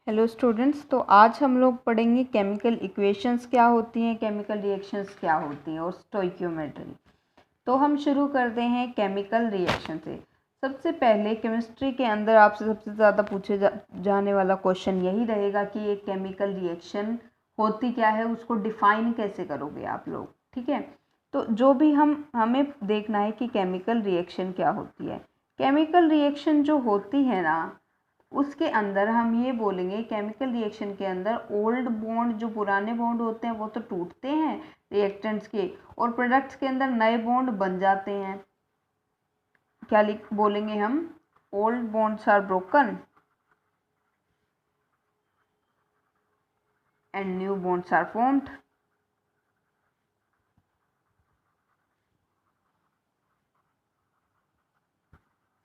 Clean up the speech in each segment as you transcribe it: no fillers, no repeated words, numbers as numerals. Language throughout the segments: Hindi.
हेलो स्टूडेंट्स, तो आज हम लोग पढ़ेंगे केमिकल इक्वेशंस क्या होती हैं, केमिकल रिएक्शंस क्या होती हैं और स्टोइकियोमेट्री। तो हम शुरू करते हैं केमिकल रिएक्शन से। सबसे पहले केमिस्ट्री के अंदर आपसे सबसे ज़्यादा पूछे जाने वाला क्वेश्चन यही रहेगा कि एक केमिकल रिएक्शन होती क्या है, उसको डिफ़ाइन कैसे करोगे आप लोग। ठीक है, तो जो भी हमें देखना है कि केमिकल रिएक्शन क्या होती है। केमिकल रिएक्शन जो होती है ना, उसके अंदर हम ये बोलेंगे केमिकल रिएक्शन के अंदर ओल्ड बॉन्ड, जो पुराने बॉन्ड होते हैं वो तो टूटते हैं रिएक्टेंट्स के, और प्रोडक्ट्स के अंदर नए बॉन्ड बन जाते हैं। क्या बोलेंगे हम? Old bonds are broken and new bonds are formed.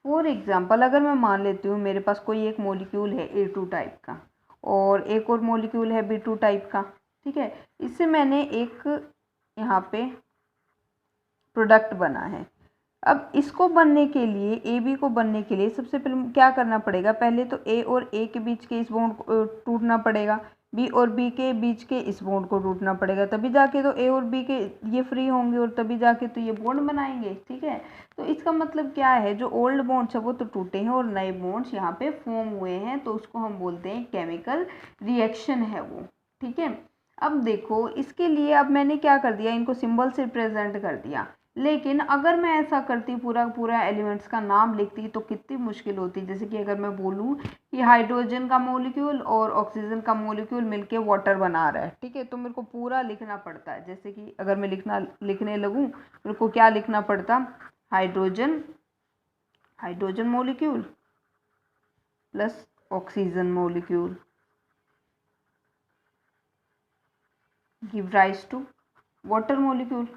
For example, अगर मैं मान लेती हूँ मेरे पास कोई एक मॉलिक्यूल है A2 टाइप का और एक और मॉलिक्यूल है B2 टाइप का। ठीक है, इससे मैंने एक यहाँ पे प्रोडक्ट बना है। अब इसको बनने के लिए, ए बी को बनने के लिए सबसे पहले क्या करना पड़ेगा? पहले तो ए और ए के बीच के इस बॉन्ड को टूटना पड़ेगा, बी और बी के बीच के इस बॉन्ड को टूटना पड़ेगा, तभी जाके तो ए और बी के ये फ्री होंगे और तभी जाके तो ये बॉन्ड बनाएंगे। ठीक है, तो इसका मतलब क्या है, जो ओल्ड बॉन्ड्स है वो तो टूटे हैं और नए बॉन्ड्स यहाँ पे फॉर्म हुए हैं, तो उसको हम बोलते हैं केमिकल रिएक्शन है वो। ठीक है, अब देखो इसके लिए अब मैंने क्या कर दिया, इनको सिंबल से रिप्रेजेंट कर दिया। लेकिन अगर मैं ऐसा करती, पूरा पूरा एलिमेंट्स का नाम लिखती, तो कितनी मुश्किल होती। जैसे कि अगर मैं बोलूँ कि हाइड्रोजन का मॉलिक्यूल और ऑक्सीजन का मॉलिक्यूल मिलके वाटर बना रहा है, ठीक है, तो मेरे को पूरा लिखना पड़ता है। जैसे कि अगर मैं लिखने लगूँ, मेरे को क्या लिखना पड़ता? Hydrogen molecule plus oxygen molecule give rise to water molecule.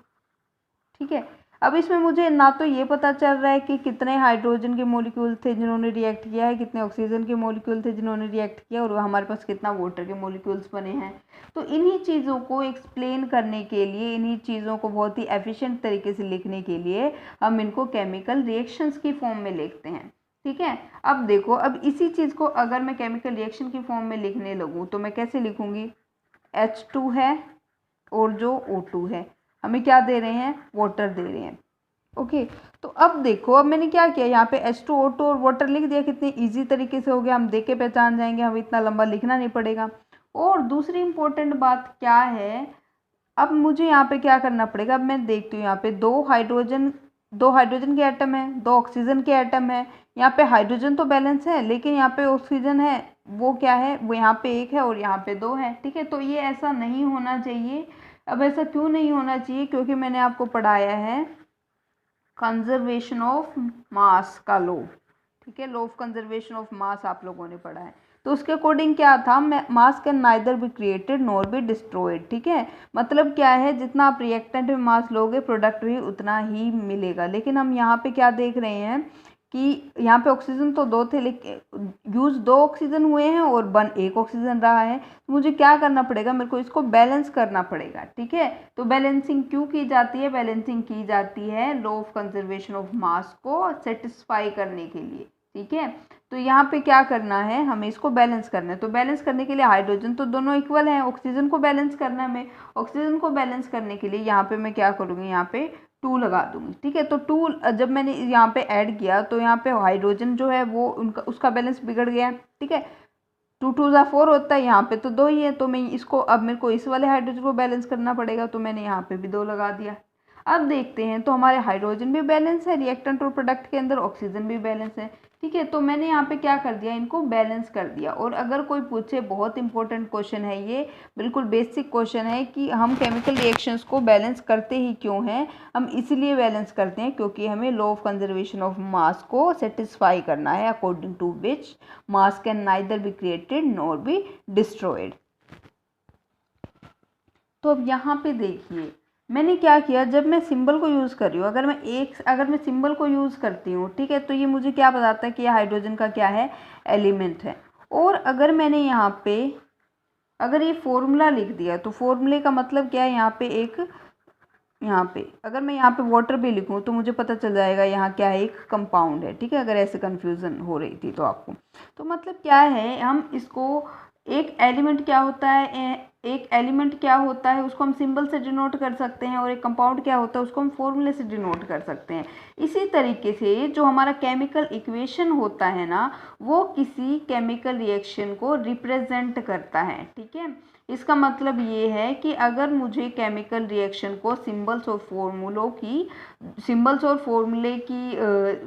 ठीक है, अब इसमें मुझे ना तो ये पता चल रहा है कि कितने हाइड्रोजन के मॉलिक्यूल थे जिन्होंने रिएक्ट किया है, कितने ऑक्सीजन के मॉलिक्यूल थे जिन्होंने रिएक्ट किया, और हमारे पास कितना वाटर के मॉलिक्यूल्स बने हैं। तो इन्हीं चीज़ों को एक्सप्लेन करने के लिए, इन्हीं चीज़ों को बहुत ही एफिशिएंट तरीके से लिखने के लिए हम इनको केमिकल रिएक्शंस की फॉर्म में लिखते हैं। ठीक है, अब देखो, अब इसी चीज़ को अगर मैं केमिकल रिएक्शन की फॉर्म में लिखने लगूँ तो मैं कैसे लिखूँगी? H2 है और जो O2 है, हमें क्या दे रहे हैं? वाटर दे रहे हैं। ओके, तो अब देखो, अब मैंने क्या किया, यहाँ पे H2O2 और वाटर लिख दिया। कितने इजी तरीके से हो गया, हम देख के पहचान जाएंगे, हमें इतना लंबा लिखना नहीं पड़ेगा। और दूसरी इंपॉर्टेंट बात क्या है, अब मुझे यहाँ पे क्या करना पड़ेगा? अब मैं देखती हूँ यहाँ पे दो हाइड्रोजन के एटम है, दो ऑक्सीजन के एटम है। यहाँ पे हाइड्रोजन तो बैलेंस है, लेकिन यहाँ पे ऑक्सीजन है, वो क्या है, वो यहाँ पे एक है और यहाँ पे दो है। ठीक है, तो ये ऐसा नहीं होना चाहिए। अब ऐसा क्यों नहीं होना चाहिए? क्योंकि मैंने आपको पढ़ाया है कंजर्वेशन ऑफ मास का लॉ। ठीक है, लॉ ऑफ कंजर्वेशन ऑफ मास आप लोगों ने पढ़ा है, तो उसके अकॉर्डिंग क्या था? मास can neither be created nor be destroyed. ठीक है, मतलब क्या है, जितना आप रिएक्टेंट में मास लोगे प्रोडक्ट भी उतना ही मिलेगा। लेकिन हम यहाँ पे क्या देख रहे हैं कि यहाँ पे ऑक्सीजन तो दो थे, लेकिन यूज दो ऑक्सीजन हुए हैं और बन एक ऑक्सीजन रहा है। तो मुझे क्या करना पड़ेगा? मेरे को इसको बैलेंस करना पड़ेगा। ठीक है, तो बैलेंसिंग क्यों की जाती है? बैलेंसिंग की जाती है law of conservation of mass को सेटिस्फाई करने के लिए। ठीक है, तो यहाँ पे क्या करना है, हमें इसको बैलेंस करना है। तो बैलेंस करने के लिए हाइड्रोजन तो दोनों इक्वल हैं, ऑक्सीजन को बैलेंस करना है हमें। ऑक्सीजन को बैलेंस करने के लिए यहाँ पे मैं क्या करूँगी, यहाँ पे 2 लगा दूंगी। ठीक है, तो 2 जब मैंने यहाँ पे ऐड किया तो यहाँ पे हाइड्रोजन जो है वो उसका बैलेंस बिगड़ गया। ठीक है, 2 2 ज़ा 4 होता है, यहाँ पे तो 2 ही है, तो मैं इसको, अब मेरे को इस वाले हाइड्रोजन को बैलेंस करना पड़ेगा, तो मैंने यहाँ पे भी 2 लगा दिया। अब देखते हैं, तो हमारे हाइड्रोजन भी बैलेंस है, रिएक्टेंट और प्रोडक्ट के अंदर ऑक्सीजन भी बैलेंस है। ठीक है, तो मैंने यहाँ पे क्या कर दिया, इनको बैलेंस कर दिया। और अगर कोई पूछे, बहुत इंपॉर्टेंट क्वेश्चन है ये, बिल्कुल बेसिक क्वेश्चन है कि हम केमिकल रिएक्शंस को बैलेंस करते ही क्यों हैं। हम इसीलिए बैलेंस करते हैं क्योंकि हमें law of conservation of mass को सेटिस्फाई करना है, according to which mass can neither be created nor be destroyed. तो अब यहाँ पे देखिए मैंने क्या किया, जब मैं सिंबल को यूज़ कर रही हूँ, अगर मैं सिंबल को यूज़ करती हूँ, ठीक है, तो ये मुझे क्या बताता है कि ये हाइड्रोजन का क्या है, एलिमेंट है। और अगर मैंने यहाँ पे अगर ये फॉर्मूला लिख दिया, तो फॉर्मूले का मतलब क्या है, यहाँ पे अगर मैं यहाँ पे वाटर भी लिखूँ तो मुझे पता चल जाएगा यहाँ क्या है, एक कंपाउंड है। ठीक है, अगर ऐसे कन्फ्यूज़न हो रही थी तो आपको, तो मतलब क्या है, हम इसको एक एलिमेंट क्या होता है, एक एलिमेंट क्या होता है उसको हम सिंबल से डिनोट कर सकते हैं, और एक कंपाउंड क्या होता है उसको हम फॉर्मूले से डिनोट कर सकते हैं। इसी तरीके से जो हमारा केमिकल इक्वेशन होता है ना, वो किसी केमिकल रिएक्शन को रिप्रेजेंट करता है। ठीक है, इसका मतलब ये है कि अगर मुझे केमिकल रिएक्शन को सिंबल्स और फॉर्मूले की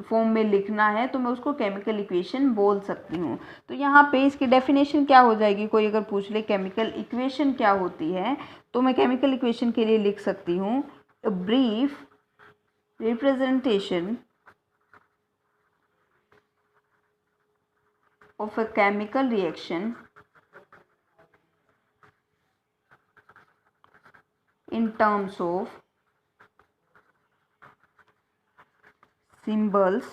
फॉर्म में लिखना है तो मैं उसको केमिकल इक्वेशन बोल सकती हूँ। तो यहाँ पे इसकी डेफिनेशन क्या हो जाएगी, कोई अगर पूछ ले केमिकल इक्वेशन क्या होती है, तो मैं केमिकल इक्वेशन के लिए लिख सकती हूँ a brief representation of a chemical reaction in terms of symbols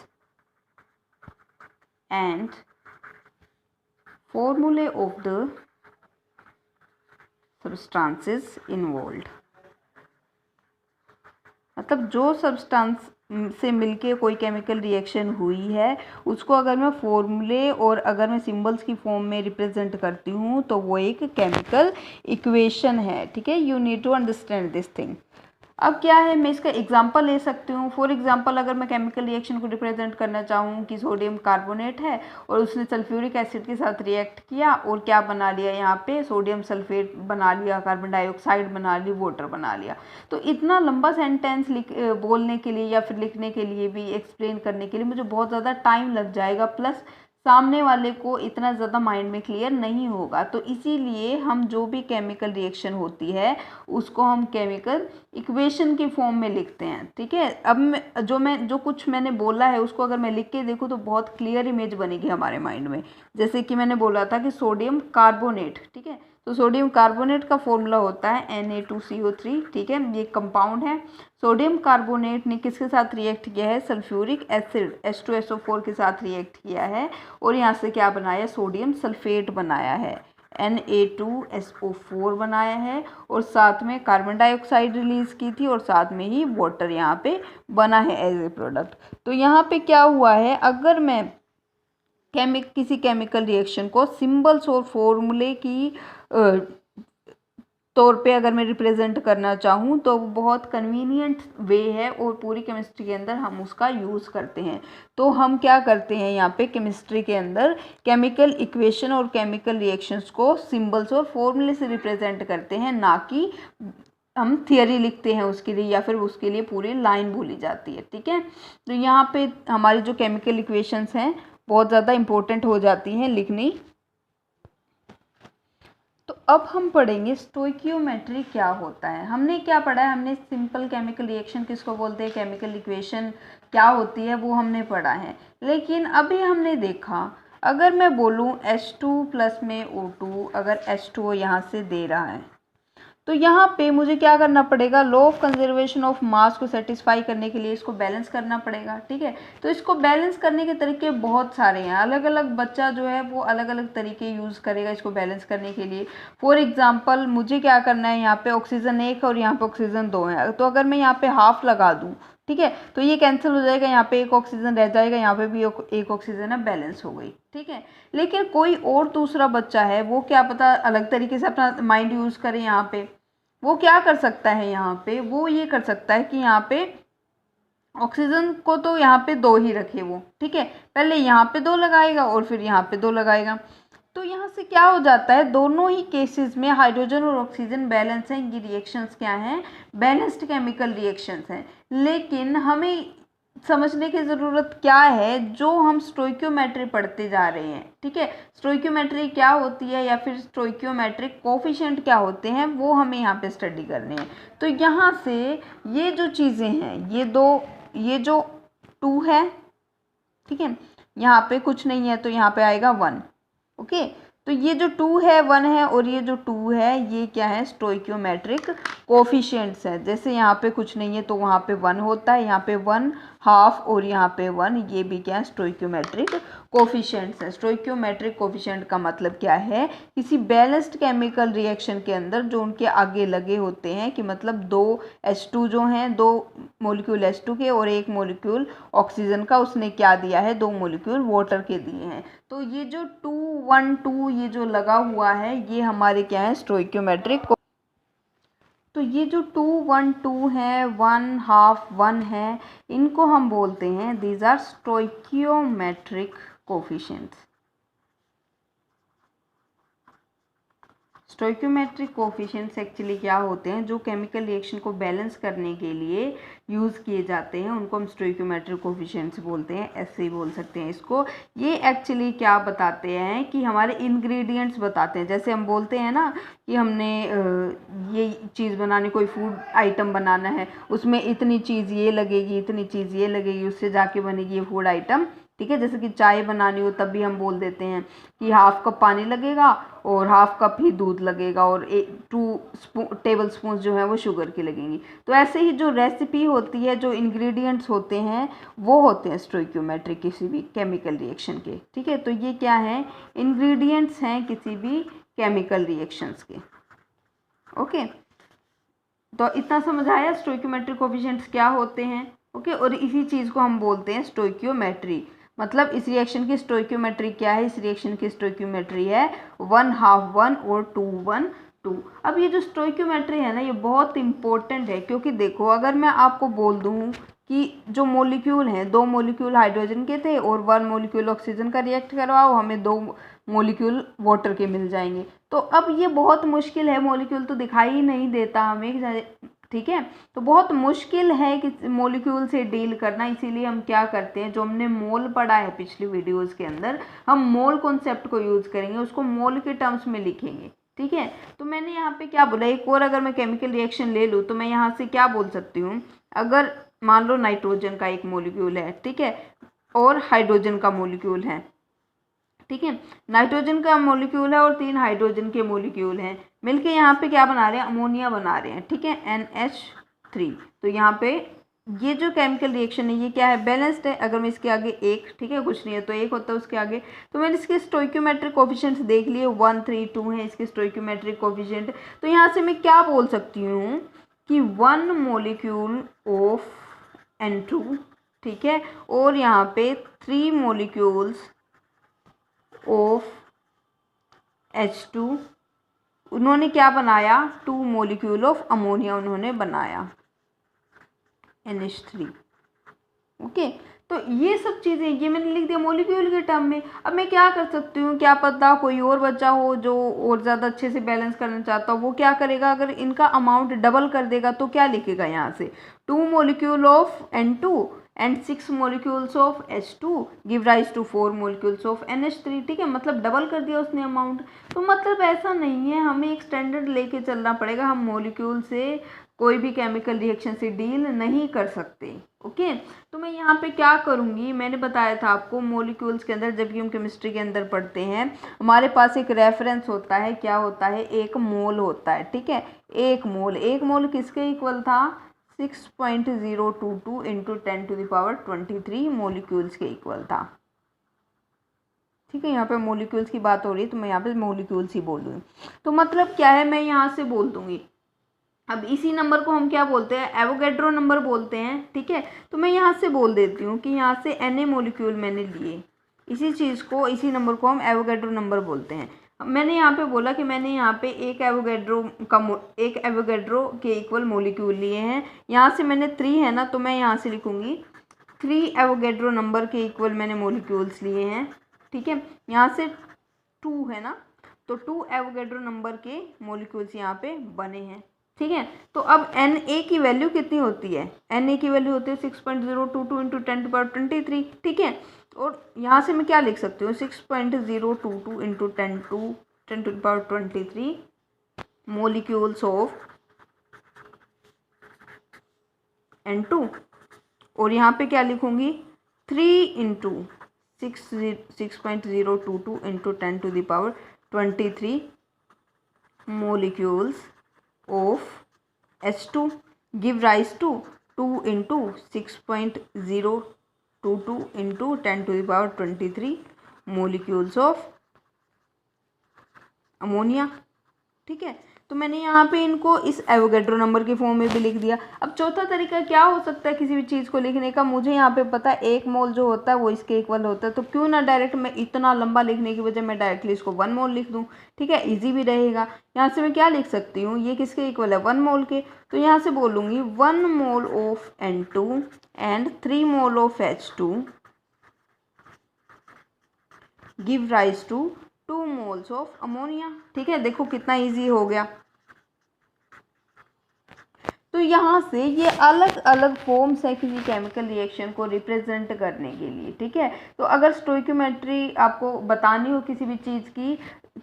and formulae of the substances involved। मतलब जो सब्सटेंस से मिलके कोई केमिकल रिएक्शन हुई है उसको अगर मैं फॉर्मूले और अगर मैं सिंबल्स की फॉर्म में रिप्रेजेंट करती हूँ तो वो एक केमिकल इक्वेशन है। ठीक है, you need to understand this thing. अब क्या है, मैं इसका एग्जांपल ले सकती हूँ। फॉर एग्जांपल अगर मैं केमिकल रिएक्शन को रिप्रेजेंट करना चाहूँ कि सोडियम कार्बोनेट है और उसने सल्फ्यूरिक एसिड के साथ रिएक्ट किया और क्या बना लिया, यहाँ पे सोडियम सल्फेट बना लिया, कार्बन डाइऑक्साइड बना ली, वाटर बना लिया। तो इतना लंबा सेंटेंस बोलने के लिए या फिर लिखने के लिए भी, एक्सप्लेन करने के लिए मुझे बहुत ज़्यादा टाइम लग जाएगा, प्लस सामने वाले को इतना ज़्यादा माइंड में क्लियर नहीं होगा। तो इसीलिए हम जो भी केमिकल रिएक्शन होती है उसको हम केमिकल इक्वेशन की फॉर्म में लिखते हैं। ठीक है, अब जो कुछ मैंने बोला है उसको अगर मैं लिख के देखूँ तो बहुत क्लियर इमेज बनेगी हमारे माइंड में। जैसे कि मैंने बोला था कि सोडियम कार्बोनेट, ठीक है, तो सोडियम कार्बोनेट का फॉर्मूला होता है Na2CO3। ठीक है, ये कंपाउंड है। सोडियम कार्बोनेट ने किसके साथ रिएक्ट किया है, सल्फ्यूरिक एसिड H2SO4 के साथ रिएक्ट किया है और यहाँ से क्या बनाया, सोडियम सल्फेट बनाया है, Na2SO4 बनाया है, और साथ में कार्बन डाइऑक्साइड रिलीज की थी और साथ में ही वाटर यहाँ पे बना है एज ए प्रोडक्ट। तो यहाँ पे क्या हुआ है, अगर मैं किसी केमिकल रिएक्शन को सिंबल्स और फॉर्मूले की तौर पे अगर मैं रिप्रेजेंट करना चाहूँ तो वो बहुत कन्वीनियंट वे है और पूरी केमिस्ट्री के अंदर हम उसका यूज़ करते हैं। तो हम क्या करते हैं यहाँ पे केमिस्ट्री के अंदर केमिकल इक्वेशन और केमिकल रिएक्शंस को सिंबल्स और फॉर्मूले से रिप्रेजेंट करते हैं, ना कि हम थियरी लिखते हैं उसके लिए या फिर उसके लिए पूरी लाइन बोली जाती है। ठीक है, तो यहाँ पे हमारी जो केमिकल इक्वेशंस हैं बहुत ज़्यादा इम्पोर्टेंट हो जाती हैं लिखनी। तो अब हम पढ़ेंगे स्टोइकियोमेट्री क्या होता है। हमने क्या पढ़ा है, हमने सिंपल केमिकल रिएक्शन किसको बोलते हैं, केमिकल इक्वेशन क्या होती है वो हमने पढ़ा है। लेकिन अभी हमने देखा अगर मैं बोलूँ H2 प्लस में O2, अगर H2O यहाँ से दे रहा है तो यहाँ पे मुझे क्या करना पड़ेगा, law of conservation of mass को सेटिस्फाई करने के लिए इसको बैलेंस करना पड़ेगा। ठीक है, तो इसको बैलेंस करने के तरीके बहुत सारे हैं, अलग अलग बच्चा जो है वो अलग अलग तरीके यूज़ करेगा इसको बैलेंस करने के लिए। फॉर एग्जांपल मुझे क्या करना है, यहाँ पे ऑक्सीजन 1 और यहाँ पे ऑक्सीजन 2 है, तो अगर मैं यहाँ पे हाफ लगा दूँ, ठीक है, तो ये कैंसिल हो जाएगा, यहाँ पे एक ऑक्सीजन रह जाएगा, यहाँ पे भी एक ऑक्सीजन है, बैलेंस हो गई। ठीक है, लेकिन कोई और दूसरा बच्चा है वो क्या पता अलग तरीके से अपना माइंड यूज़ करे, यहाँ पे वो क्या कर सकता है, यहाँ पे वो ये कर सकता है कि यहाँ पे ऑक्सीजन को तो यहाँ पे 2 ही रखे वो, ठीक है, पहले यहाँ पे 2 लगाएगा और फिर यहाँ पे 2 लगाएगा। तो यहाँ से क्या हो जाता है, दोनों ही केसेस में हाइड्रोजन और ऑक्सीजन बैलेंस हैं। ये रिएक्शंस क्या हैं, बैलेंस्ड केमिकल रिएक्शंस हैं। लेकिन हमें समझने की ज़रूरत क्या है, जो हम स्टोइकियोमेट्री पढ़ते जा रहे हैं। ठीक है, स्टोइकियोमेट्री क्या होती है या फिर स्टोइकियोमेट्रिक कोफिशिएंट क्या होते हैं वो हमें यहाँ पे स्टडी करने हैं। तो यहाँ से ये जो चीज़ें हैं, ये जो 2 है, ठीक है, यहाँ पे कुछ नहीं है तो यहाँ पे आएगा 1। ओके, तो ये जो 2 है 1 है और ये जो 2 है ये क्या है, स्टोइकियोमेट्रिक कोफिशिएंट्स है। जैसे यहाँ पे कुछ नहीं है तो वहाँ पे 1 होता है, यहाँ पे 1 हाफ और यहाँ पे 1, ये भी क्या है, स्टोइकियोमेट्रिक कोफिशिएंट्स हैं। स्टोइकियोमेट्रिक कोफिशिएंट का मतलब क्या है, किसी बैलेंस्ड केमिकल रिएक्शन के अंदर जो उनके आगे लगे होते हैं, कि मतलब दो H2 जो हैं, दो मोलिक्यूल H2 के और एक मोलिक्यूल ऑक्सीजन का, उसने क्या दिया है, दो मोलिक्यूल वाटर के दिए हैं। तो ये जो 2 1 2 ये जो लगा हुआ है, ये हमारे क्या है, स्टोइकियोमेट्रिक। तो ये जो 2 1 2 है, 1 हाफ 1 है, इनको हम बोलते हैं, these are stoichiometric coefficients. Stoichiometric coefficients actually क्या होते हैं, जो केमिकल रिएक्शन को बैलेंस करने के लिए यूज़ किए जाते हैं, उनको हम स्टोइकियोमेट्रिक कोफिशिएंट्स बोलते हैं, ऐसे ही बोल सकते हैं इसको। ये एक्चुअली क्या बताते हैं कि हमारे इंग्रेडिएंट्स बताते हैं। जैसे हम बोलते हैं ना कि हमने ये चीज़ बनानी, कोई फूड आइटम बनाना है, उसमें इतनी चीज़ ये लगेगी, इतनी चीज़ ये लगेगी, उससे जाके बनेगी ये फूड आइटम, ठीक है। जैसे कि चाय बनानी हो तब भी हम बोल देते हैं कि हाफ कप पानी लगेगा और हाफ कप ही दूध लगेगा और 2 टेबल स्पून जो है वो शुगर की लगेंगी। तो ऐसे ही जो रेसिपी होती है, जो इंग्रेडिएंट्स होते हैं, वो होते हैं स्टोइकियोमेट्रिक किसी भी केमिकल रिएक्शन के, ठीक है। तो ये क्या है, इंग्रेडिएंट्स हैं किसी भी केमिकल रिएक्शंस के। ओके, तो इतना समझ आया स्टोइकियोमेट्रिक कोफिशिएंट्स क्या होते हैं। ओके, और इसी चीज़ को हम बोलते हैं स्टोइकियोमेट्री। मतलब इस रिएक्शन की स्टोइकियोमेट्री क्या है, इस रिएक्शन की स्टोइकियोमेट्री है 1 हाफ 1 और 2 1 2। अब ये जो स्टोइकियोमेट्री है ना, ये बहुत इंपॉर्टेंट है, क्योंकि देखो अगर मैं आपको बोल दूँ कि जो मोलिक्यूल हैं, 2 मोलिक्यूल हाइड्रोजन के थे और 1 मोलिक्यूल ऑक्सीजन का रिएक्ट करवाओ, हमें 2 मोलिक्यूल वाटर के मिल जाएंगे। तो अब ये बहुत मुश्किल है, मोलिक्यूल तो दिखाई ही नहीं देता हमें, ठीक है। तो बहुत मुश्किल है कि मोलिक्यूल से डील करना, इसीलिए हम क्या करते हैं, जो हमने मोल पढ़ा है पिछली वीडियोस के अंदर, हम मोल कॉन्सेप्ट को यूज़ करेंगे, उसको मोल के टर्म्स में लिखेंगे, ठीक है। तो मैंने यहाँ पे क्या बोला, एक और अगर मैं केमिकल रिएक्शन ले लूँ तो मैं यहाँ से क्या बोल सकती हूँ, अगर मान लो नाइट्रोजन का एक मोलिक्यूल है, ठीक है, और हाइड्रोजन का मोलिक्यूल है, ठीक है, नाइट्रोजन का मोलिक्यूल है और 3 हाइड्रोजन के मोलिक्यूल हैं, मिलके यहाँ पे क्या बना रहे हैं, अमोनिया बना रहे हैं, ठीक है, NH3। तो यहाँ पे ये जो केमिकल रिएक्शन है, ये क्या है, बैलेंस्ड है। अगर मैं इसके आगे एक, ठीक है, कुछ नहीं है तो एक होता है उसके आगे, तो मैंने इसके स्टोइकियोमेट्रिक कोफिशिएंट्स देख लिए, 1 3 2 है इसके स्टोइकियोमेट्रिक कोफिशिएंट। तो यहाँ से मैं क्या बोल सकती हूँ कि 1 मोलिक्यूल ऑफ N2, ठीक है, और यहाँ पे 3 मोलिक्यूल्स ऑफ H2, उन्होंने क्या बनाया, 2 मोलिक्यूल ऑफ अमोनिया उन्होंने बनाया, NH3। ओके, तो ये सब चीज़ें ये मैंने लिख दिया मोलिक्यूल के टर्म में। अब मैं क्या कर सकती हूँ, क्या पता कोई और बच्चा हो जो और ज़्यादा अच्छे से बैलेंस करना चाहता हो, वो क्या करेगा, अगर इनका अमाउंट डबल कर देगा तो क्या लिखेगा, यहाँ से 2 molecule of N2 and 6 molecules of H2 give rise to 4 molecules of NH3, ठीक है, मतलब डबल कर दिया उसने अमाउंट। तो मतलब ऐसा नहीं है, हमें एक स्टैंडर्ड लेके चलना पड़ेगा, हम मोलिक्यूल से कोई भी केमिकल रिएक्शन से डील नहीं कर सकते। ओके, तो मैं यहाँ पे क्या करूँगी, मैंने बताया था आपको मोलिक्यूल्स के अंदर जब भी हम केमिस्ट्री के अंदर पढ़ते हैं, हमारे पास एक रेफरेंस होता है, क्या होता है, एक मोल होता है, ठीक है। एक मोल किसके इक्वल था, 6.022 इंटू 10⁻23 मोलिक्यूल्स के इक्वल था, ठीक है। यहाँ पे मोलिक्यूल्स की बात हो रही है तो मैं यहाँ पे मोलिक्यूल्स ही बोल दूँगी। तो मतलब क्या है, मैं यहाँ से बोल दूँगी, अब इसी नंबर को हम क्या बोलते हैं, एवोगैड्रो नंबर बोलते हैं, ठीक है। तो मैं यहाँ से बोल देती हूँ कि यहाँ से Na मोलिक्यूल मैंने लिए, इसी चीज़ को, इसी नंबर को हम एवोगैड्रो नंबर बोलते हैं। मैंने यहाँ पे बोला कि मैंने यहाँ पे एक एवोगैड्रो के इक्वल मोलिक्यूल लिए हैं, यहाँ से मैंने 3 है ना, तो मैं यहाँ से लिखूँगी 3 एवोगैड्रो नंबर के इक्वल मैंने मोलिक्यूल्स लिए हैं, ठीक है। यहाँ से 2 है ना, तो 2 एवोगैड्रो नंबर के मोलिक्यूल्स यहाँ पे बने हैं, ठीक है। तो अब Na की वैल्यू कितनी होती है, Na की वैल्यू होती है 6.022 इंटू 10⁻23, ठीक है। और यहाँ से मैं क्या लिख सकती हूँ, 6.022 इंटू 10⁻23 मोलिक्यूल्स ऑफ N2, और यहाँ पे क्या लिखूँगी, 3 into 6.022 into 10⁻23 molecules of H2 give rise to 2 into 6.022 into 10⁻23 molecules of ammonia. ठीक है, तो मैंने यहाँ पे इनको इस एवोगैड्रो नंबर के फॉर्म में भी लिख दिया। अब चौथा तरीका क्या हो सकता है किसी भी चीज़ को लिखने का, मुझे यहाँ पे पता है 1 मोल जो होता है वो इसके इक्वल होता है, तो क्यों ना डायरेक्ट मैं इतना लंबा लिखने की बजाय मैं डायरेक्टली इसको 1 मोल लिख दूँ। ठीक है, ईजी भी रहेगा। यहाँ से मैं क्या लिख सकती हूँ, ये किसके इक्वल है, 1 मोल के, तो यहाँ से बोलूँगी 1 mole of N2 and 3 mole of H2 give rise to 2 moles of ammonia. ठीक है, देखो कितना इजी हो गया। तो यहाँ से ये अलग अलग फॉर्म्स है किसी केमिकल रिएक्शन को रिप्रेजेंट करने के लिए। ठीक है, तो अगर स्टोइकियोमेट्री आपको बतानी हो किसी भी चीज़ की,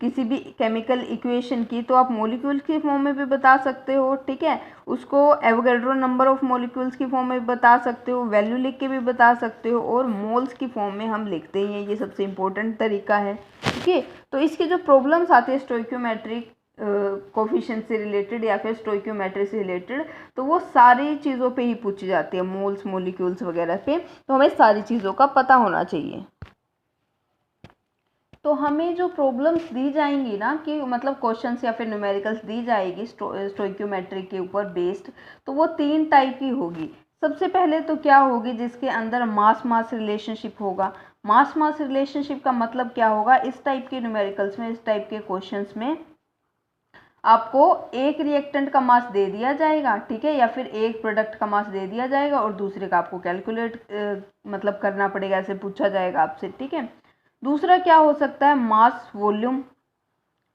किसी भी केमिकल इक्वेशन की, तो आप मॉलिक्यूल्स की फॉर्म में भी बता सकते हो। ठीक है, उसको एवोगैड्रो नंबर ऑफ मॉलिक्यूल्स की फॉर्म में भी बता सकते हो, वैल्यू लिख के भी बता सकते हो, और मोल्स की फॉर्म में हम लिखते हैं, ये सबसे इम्पोर्टेंट तरीका है। ठीक है, तो इसके जो प्रॉब्लम्स आती है स्टोइकियोमेट्रिक कोफिशिएंट से रिलेटेड या फिर स्टोइकियोमेट्री से रिलेटेड, तो वो सारी चीज़ों पे ही पूछी जाती है, मोल्स मॉलिक्यूल्स वगैरह पे, तो हमें सारी चीज़ों का पता होना चाहिए। तो हमें जो प्रॉब्लम्स दी जाएंगी ना, कि मतलब क्वेश्चंस या फिर न्यूमेरिकल्स दी जाएगी स्टोइकियोमेट्री के ऊपर बेस्ड, तो वो 3 टाइप की होगी। सबसे पहले तो क्या होगी, जिसके अंदर मास मास रिलेशनशिप होगा। मास मास रिलेशनशिप का मतलब क्या होगा, इस टाइप के न्यूमेरिकल्स में, इस टाइप के क्वेश्चंस में आपको एक रिएक्टेंट का मास दे दिया जाएगा, ठीक है, या फिर एक प्रोडक्ट का मास दे दिया जाएगा और दूसरे का आपको कैलकुलेट मतलब करना पड़ेगा, ऐसे पूछा जाएगा आपसे। ठीक है, दूसरा क्या हो सकता है, मास वॉल्यूम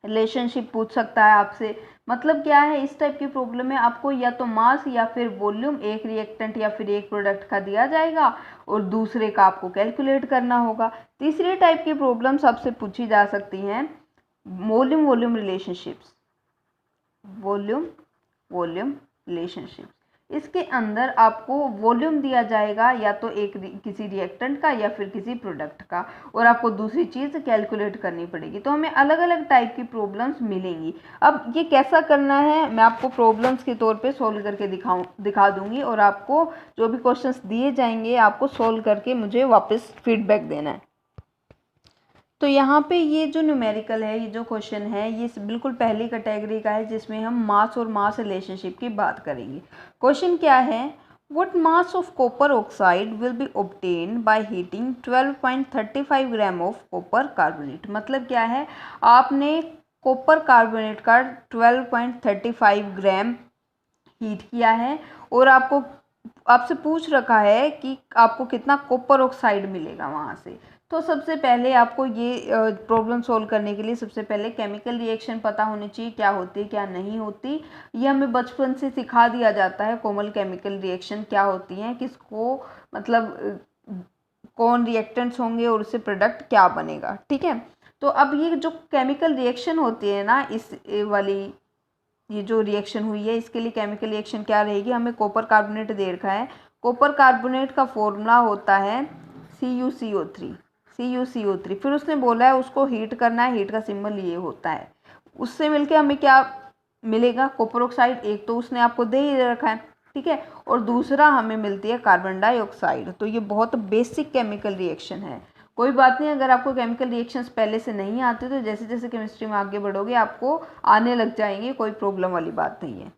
रिलेशनशिप पूछ सकता है आपसे। मतलब क्या है, इस टाइप की प्रॉब्लम में आपको या तो मास या फिर वॉल्यूम एक रिएक्टेंट या फिर एक प्रोडक्ट का दिया जाएगा और दूसरे का आपको कैलकुलेट करना होगा। तीसरे टाइप की प्रॉब्लम्स आपसे पूछी जा सकती हैं volume volume relationships, volume volume relationship. इसके अंदर आपको वॉल्यूम दिया जाएगा या तो एक किसी रिएक्टेंट का या फिर किसी प्रोडक्ट का, और आपको दूसरी चीज़ कैलकुलेट करनी पड़ेगी। तो हमें अलग अलग टाइप की प्रॉब्लम्स मिलेंगी। अब ये कैसा करना है, मैं आपको प्रॉब्लम्स के तौर पे सोल्व करके दिखा दूंगी, और आपको जो भी क्वेश्चंस दिए जाएंगे आपको सोल्व करके मुझे वापस फीडबैक देना है। तो यहाँ पे ये जो न्यूमेरिकल है, ये जो क्वेश्चन है, ये बिल्कुल पहली कैटेगरी का है जिसमें हम मास और मास रिलेशनशिप की बात करेंगे। क्वेश्चन क्या है, what mass of copper oxide will be obtain by heating 12.35 gram of copper carbonate. मतलब क्या है, आपने कॉपर कार्बोनेट का 12.35 ग्राम हीट किया है और आपसे पूछ रखा है कि आपको कितना कॉपर ऑक्साइड मिलेगा वहाँ से। तो सबसे पहले आपको ये प्रॉब्लम सॉल्व करने के लिए सबसे पहले केमिकल रिएक्शन पता होनी चाहिए, क्या होती है क्या नहीं होती। ये हमें बचपन से सिखा दिया जाता है, कॉमन केमिकल रिएक्शन क्या होती हैं, किसको मतलब कौन रिएक्टेंट्स होंगे और उससे प्रोडक्ट क्या बनेगा। ठीक है, तो अब ये जो केमिकल रिएक्शन होती है ना, इस वाली ये जो रिएक्शन हुई है, इसके लिए केमिकल रिएक्शन क्या रहेगी, हमें कॉपर कार्बोनेट दे रखा है। कॉपर कार्बोनेट का फॉर्मूला होता है CuCO3। फिर उसने बोला है उसको हीट करना है, हीट का सिंबल ये होता है। उससे मिलके हमें क्या मिलेगा, कॉपर ऑक्साइड, एक तो उसने आपको दे ही रखा है, ठीक है, और दूसरा हमें मिलती है कार्बन डाइऑक्साइड। तो ये बहुत बेसिक केमिकल रिएक्शन है। कोई बात नहीं, अगर आपको केमिकल रिएक्शंस पहले से नहीं आते तो जैसे जैसे केमिस्ट्री में आगे बढ़ोगे आपको आने लग जाएंगे, कोई प्रॉब्लम वाली बात नहीं है।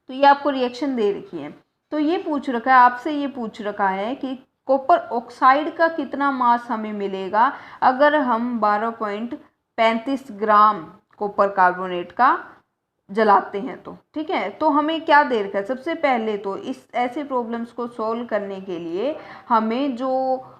तो ये आपको रिएक्शन दे रखी है। तो ये पूछ रखा है आपसे, ये पूछ रखा है कि कॉपर ऑक्साइड का कितना मास हमें मिलेगा अगर हम 12.35 ग्राम कॉपर कार्बोनेट का जलाते हैं तो। ठीक है, तो हमें क्या दे रखा है, सबसे पहले तो इस ऐसे प्रॉब्लम्स को सॉल्व करने के लिए हमें जो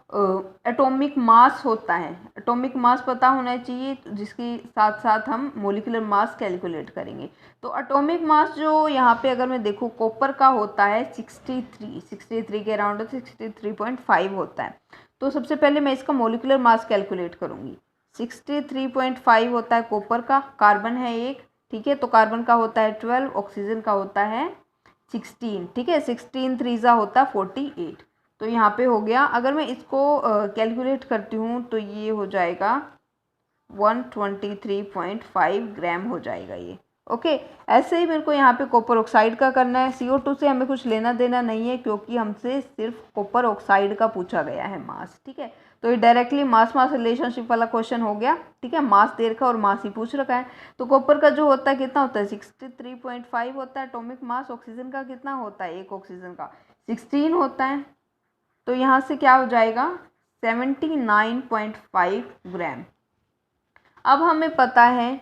एटॉमिक मास होता है, एटॉमिक मास पता होना चाहिए, जिसके साथ साथ हम मोलिकुलर मास कैलकुलेट करेंगे। तो एटॉमिक मास जो यहाँ पे अगर मैं देखूँ कॉपर का होता है 63 के अराउंड 63.5 होता है। तो सबसे पहले मैं इसका मोलिकुलर मास कैलकुलेट करूँगी। 63.5 होता है कॉपर का, कार्बन है एक, ठीक है, तो कार्बन का होता है 12, ऑक्सीजन का होता है 16, ठीक है, 16 3 होता है 48। तो यहाँ पे हो गया। अगर मैं इसको कैलकुलेट करती हूँ तो ये हो जाएगा 123.5 ग्राम हो जाएगा ये। ओके। ऐसे ही मेरे को यहाँ पे कॉपर ऑक्साइड का करना है। CO2 से हमें कुछ लेना देना नहीं है क्योंकि हमसे सिर्फ कॉपर ऑक्साइड का पूछा गया है मास, ठीक है। तो ये डायरेक्टली मास मास रिलेशनशिप वाला क्वेश्चन हो गया, ठीक है। मास दे रखा और मास ही पूछ रखा है। तो कॉपर का जो होता है कितना होता है 63.5 होता है एटॉमिक मास। ऑक्सीजन का कितना होता है, एक ऑक्सीजन का 16 होता है। तो यहाँ से क्या हो जाएगा 79.5 ग्राम। अब हमें पता है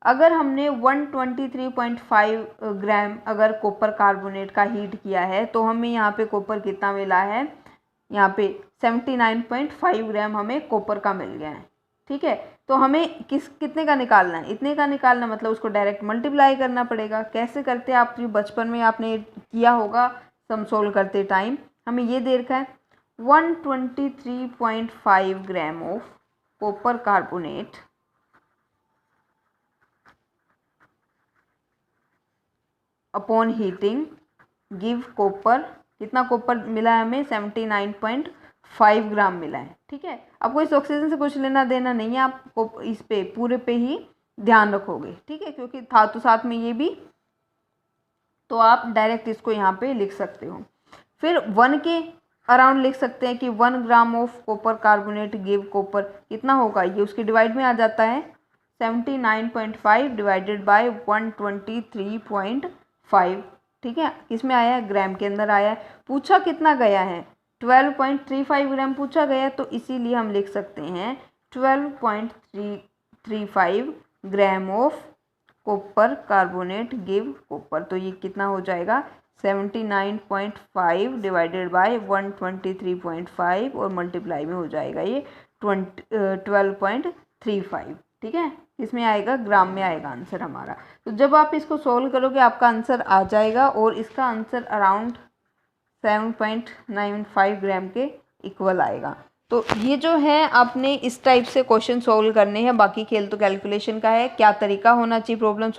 अगर हमने 123.5 ग्राम अगर कॉपर कार्बोनेट का हीट किया है तो हमें यहाँ पे कॉपर कितना मिला है, यहाँ पे 79.5 ग्राम हमें कॉपर का मिल गया है, ठीक है। तो हमें कितने का निकालना है, इतने का निकालना, मतलब उसको डायरेक्ट मल्टीप्लाई करना पड़ेगा। कैसे करते हैं आप, जो बचपन में आपने किया होगा सम सोल्व करते टाइम। हमें ये दे रखा है 123.5 gram of copper carbonate upon heating give copper, कितना कॉपर मिला है हमें 79.5 ग्राम मिला है, ठीक है। आपको इस ऑक्सीजन से कुछ लेना देना नहीं है, आप इस पे पूरे पे ही ध्यान रखोगे, ठीक है, क्योंकि था तो साथ में ये भी, तो आप डायरेक्ट इसको यहाँ पे लिख सकते हो। फिर 1 के अराउंड लिख सकते हैं कि 1 gram of copper carbonate give copper कितना होगा, ये उसके डिवाइड में आ जाता है 79.5 डिवाइडेड बाय 123.5, ठीक है। किसमें आया है, ग्राम के अंदर आया है। पूछा कितना गया है 12.35 ग्राम पूछा गया है, तो इसीलिए हम लिख सकते हैं 12.35 gram of copper carbonate give copper. तो ये कितना हो जाएगा 79.5 डिवाइडेड बाय 123.5 और मल्टीप्लाई में हो जाएगा ये 12.35, ठीक है। इसमें आएगा ग्राम में आएगा आंसर हमारा। तो जब आप इसको सोल्व करोगे आपका आंसर आ जाएगा और इसका आंसर अराउंड 7.95 ग्राम के इक्वल आएगा। तो ये जो है आपने इस टाइप से क्वेश्चन सोल्व करने हैं। बाकी खेल तो कैलकुलेशन का है। क्या तरीका होना चाहिए प्रॉब्लम